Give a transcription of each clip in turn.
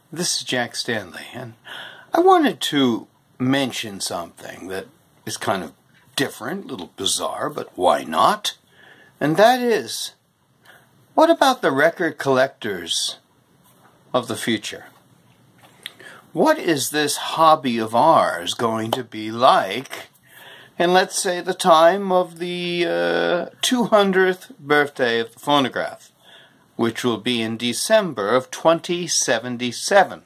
This is Jack Stanley, and I wanted to mention something that is kind of different, a little bizarre, but why not? And that is, what about the record collectors of the future? What is this hobby of ours going to be like in, let's say, the time of the 200th birthday of the phonograph, which will be in December of 2077.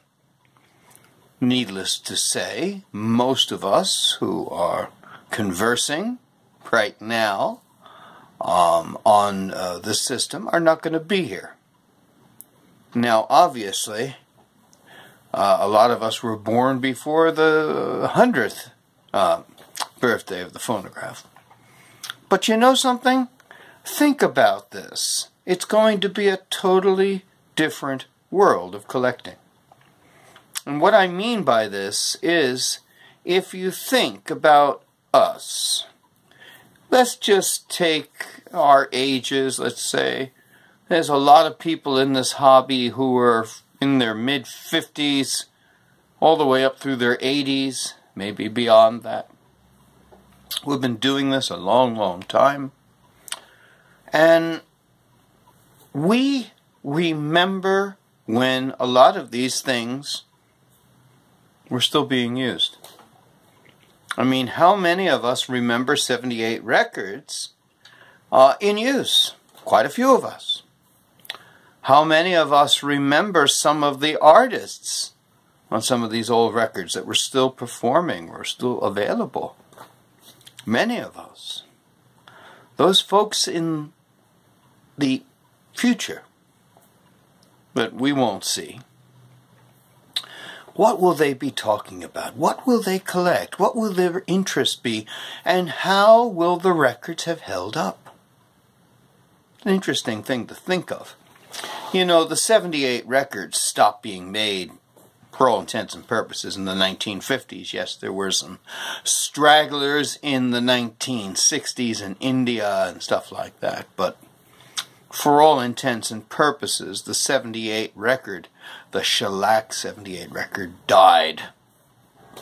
Needless to say, most of us who are conversing right now on this system are not going to be here. Now, obviously, a lot of us were born before the 100th birthday of the phonograph. But you know something? Think about this. It's going to be a totally different world of collecting. And what I mean by this is, if you think about us, let's just take our ages, let's say. There's a lot of people in this hobby who are in their mid-50s, all the way up through their 80s, maybe beyond that. We've been doing this a long, long time. And we remember when a lot of these things were still being used. I mean, how many of us remember 78 records in use? Quite a few of us. How many of us remember some of the artists on some of these old records that were still performing, were still available? Many of us. Those folks in the future that we won't see, what will they be talking about? What will they collect? What will their interest be? And how will the records have held up? An interesting thing to think of. You know, the 78 records stopped being made for all intents and purposes in the 1950s. Yes, there were some stragglers in the 1960s in India and stuff like that, but for all intents and purposes, the 78 record, the shellac 78 record, died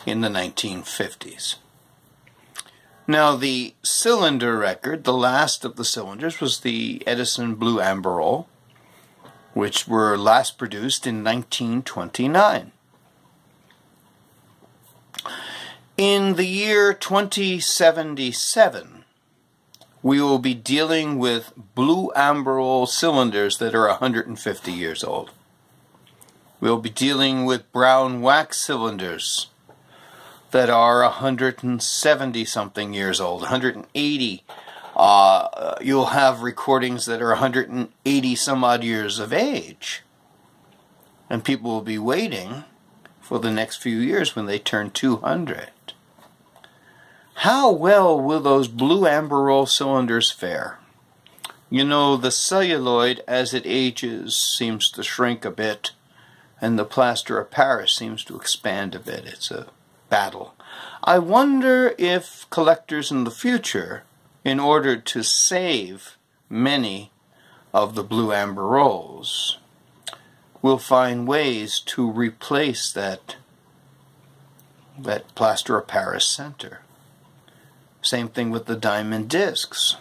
in the 1950s. Now, the cylinder record, the last of the cylinders, was the Edison Blue Amberol, which were last produced in 1929. In the year 2077, we will be dealing with Blue Amberol cylinders that are 150 years old. We'll be dealing with brown wax cylinders that are 170-something years old, 180. You'll have recordings that are 180-some-odd years of age. And people will be waiting for the next few years when they turn 200. How well will those Blue Amberol cylinders fare? You know, the celluloid, as it ages, seems to shrink a bit, and the plaster of Paris seems to expand a bit. It's a battle. I wonder if collectors in the future, in order to save many of the Blue Amberols, will find ways to replace that plaster of Paris center. Same thing with the diamond discs.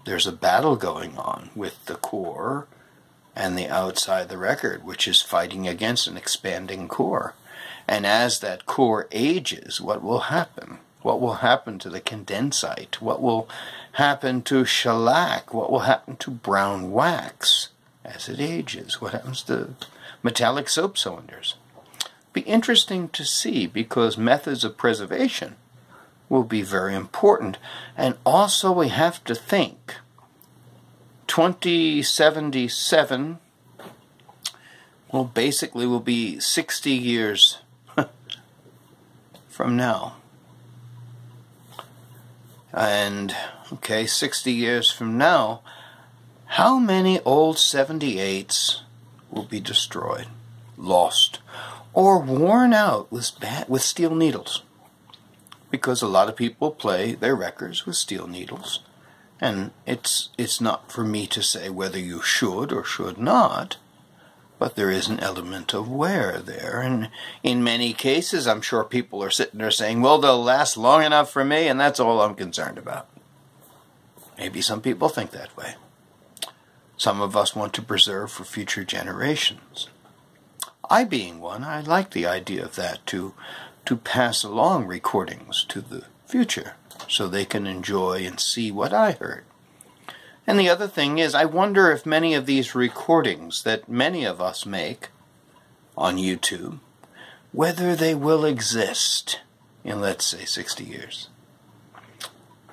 There's a battle going on with the core and the outside the record, which is fighting against an expanding core. And as that core ages, what will happen? What will happen to the condensite? What will happen to shellac? What will happen to brown wax as it ages? What happens to metallic soap cylinders? Be interesting to see, because methods of preservation will be very important. And also we have to think, 2077, well, basically will be 60 years from now. And, okay, 60 years from now, how many old 78s will be destroyed, lost, or worn out with steel needles? Because a lot of people play their records with steel needles. And it's not for me to say whether you should or should not, but there is an element of wear there. And in many cases, I'm sure people are sitting there saying, well, they'll last long enough for me, and that's all I'm concerned about. Maybe some people think that way. Some of us want to preserve for future generations. I, being one, I like the idea of that, to pass along recordings to the future so they can enjoy and see what I heard. And the other thing is, I wonder if many of these recordings that many of us make on YouTube, whether they will exist in, let's say, 60 years.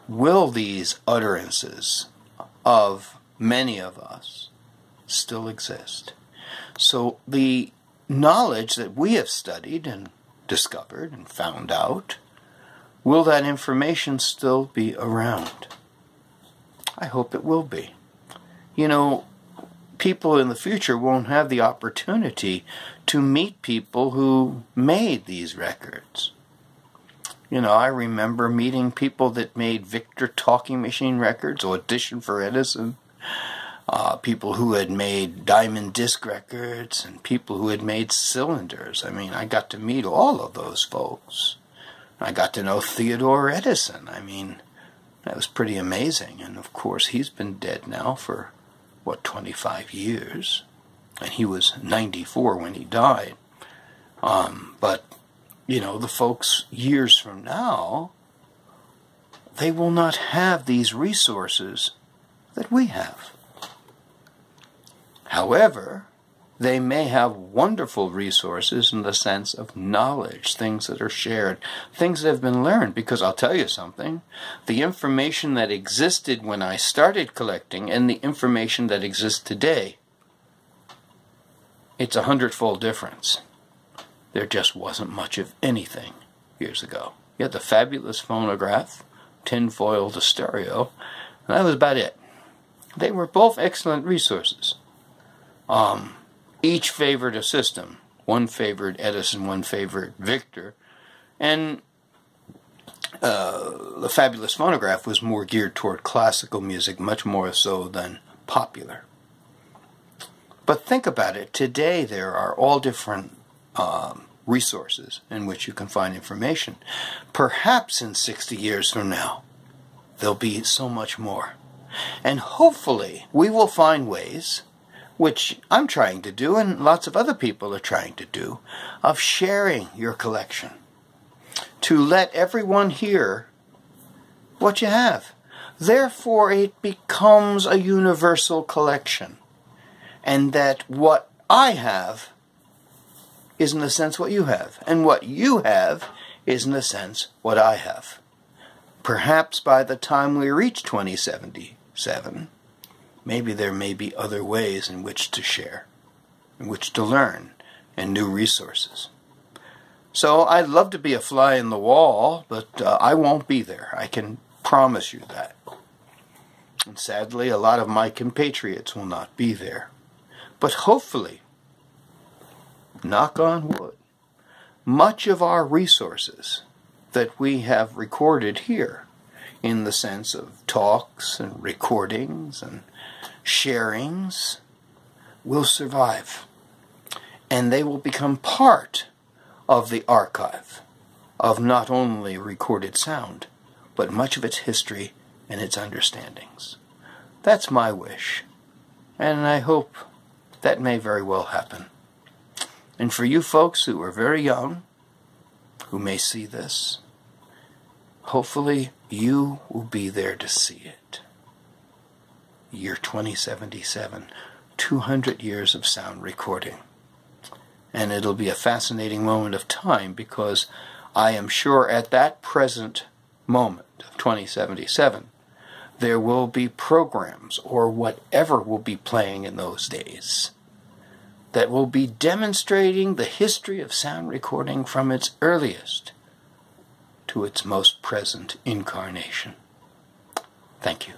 Will these utterances of many of us still exist? So the knowledge that we have studied and discovered and found out, will that information still be around? I hope it will be. You know, people in the future won't have the opportunity to meet people who made these records. You know, I remember meeting people that made Victor talking machine records, Audition for Edison, people who had made diamond disc records, and people who had made cylinders. I mean, I got to meet all of those folks. I got to know Theodore Edison. I mean, that was pretty amazing. And of course, he's been dead now for, what, 25 years. And he was 94 when he died. But, you know, the folks years from now, they will not have these resources that we have. However, they may have wonderful resources in the sense of knowledge, things that are shared, things that have been learned. Because I'll tell you something, the information that existed when I started collecting and the information that exists today, it's 100-fold difference. There just wasn't much of anything years ago. You had the fabulous phonograph, tinfoil to stereo, and that was about it. They were both excellent resources. Each favored a system. One favored Edison, one favored Victor. And the fabulous phonograph was more geared toward classical music, much more so than popular. But think about it. Today there are all different resources in which you can find information. Perhaps in 60 years from now, there'll be so much more. And hopefully we will find ways, which I'm trying to do and lots of other people are trying to do, of sharing your collection. To let everyone hear what you have. Therefore, it becomes a universal collection. And that what I have is in a sense what you have. And what you have is in a sense what I have. Perhaps by the time we reach 2077, maybe there may be other ways in which to share, in which to learn, and new resources. So I'd love to be a fly in the wall, but I won't be there. I can promise you that. And sadly, a lot of my compatriots will not be there. But hopefully, knock on wood, much of our resources that we have recorded here, in the sense of talks and recordings and sharings, will survive. And they will become part of the archive of not only recorded sound, but much of its history and its understandings. That's my wish, and I hope that may very well happen. And for you folks who are very young, who may see this, hopefully you will be there to see it. Year 2077, 200 years of sound recording. And it'll be a fascinating moment of time, because I am sure at that present moment of 2077, there will be programs or whatever will be playing in those days that will be demonstrating the history of sound recording from its earliest to its most present incarnation. Thank you.